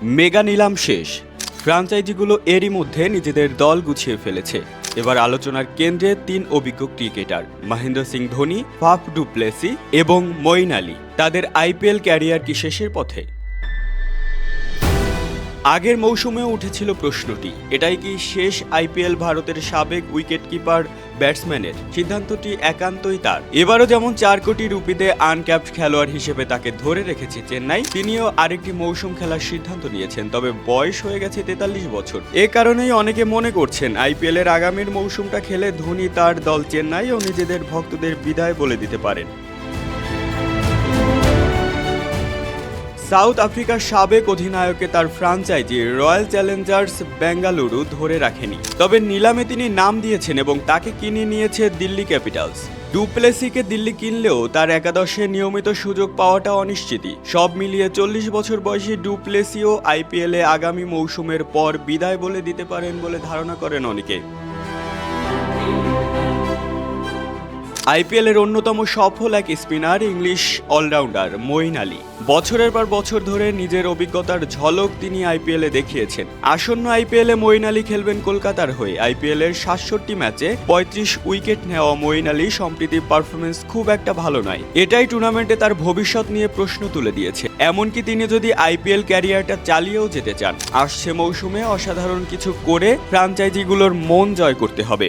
Mega নিলাম শেষ। ফ্র্যাঞ্চাইজিগুলো এরই মধ্যে নিজেদের দল গুছিয়ে ফেলেছে। এবার আলোচনার কেন্দ্রে 3 অভিজ্ঞ cricketer Mahendra Singh Dhoni, Faf du Plessis এবং মঈন আলী। তাদের আইপিএল ক্যারিয়ার কি শেষের পথে? আগের মৌসুমেও উঠেছিল প্রশ্নটি, এটাই কি শেষ আইপিএল ভারতের সাবেক উইকেটকিপার ব্যাটসম্যানের? সিদ্ধান্তটি একান্তই তার। এবারও যেমন 4 কোটি রুপিতে আনক্যাপড খেলোয়াড় হিসেবে তাকে ধরে রেখেছে চেন্নাই, তিনিও আরেকটি মৌসুম খেলার সিদ্ধান্ত নিয়েছেন। তবে বয়স হয়ে গেছে 43 বছর। এ কারণেই অনেকে মনে করছেন আইপিএলের আগামীর মৌসুমটা খেলে ধোনি তার দল চেন্নাই ও নিজেদের ভক্তদের বিদায় বলে দিতে পারেন। সাউথ আফ্রিকার সাবেক অধিনায়কে তার ফ্র্যাঞ্চাইজি রয়্যাল চ্যালেঞ্জার্স বেঙ্গালুরু ধরে রাখেনি, তবে নিলামে তিনি নাম দিয়েছেন এবং তাকে কিনে নিয়েছে দিল্লি ক্যাপিটালস। ডু প্লেসিকে দিল্লি কিনলেও তার একাদশে নিয়মিত সুযোগ পাওয়াটা অনিশ্চিতই। সব মিলিয়ে 40 বছর বয়সী ডু প্লেসিও আইপিএলে আগামী মৌসুমের পর বিদায় বলে দিতে পারেন বলে ধারণা করেন অনেকে। আইপিএলের অন্যতম সফল এক spinner English allrounder Moeen Ali. বছরের পর বছর ধরে নিজের অভিজ্ঞতার ঝলক তিনি আইপিএলে দেখিয়েছেন। আসন্ন আইপিএলে মঈন আলী খেলবেন কলকাতার হয়ে। আইপিএলের 67 ম্যাচে 35 উইকেট নেওয়া মঈন আলী সম্প্রতি পারফরমেন্স খুব একটা ভালো নয়। এটাই টুর্নামেন্টে তার ভবিষ্যৎ নিয়ে প্রশ্ন তুলে দিয়েছে। এমনকি তিনি যদি আইপিএল ক্যারিয়ারটা চালিয়েও যেতে চান, আসছে মৌসুমে অসাধারণ কিছু করে ফ্র্যাঞ্চাইজিগুলোর মন জয় করতে হবে।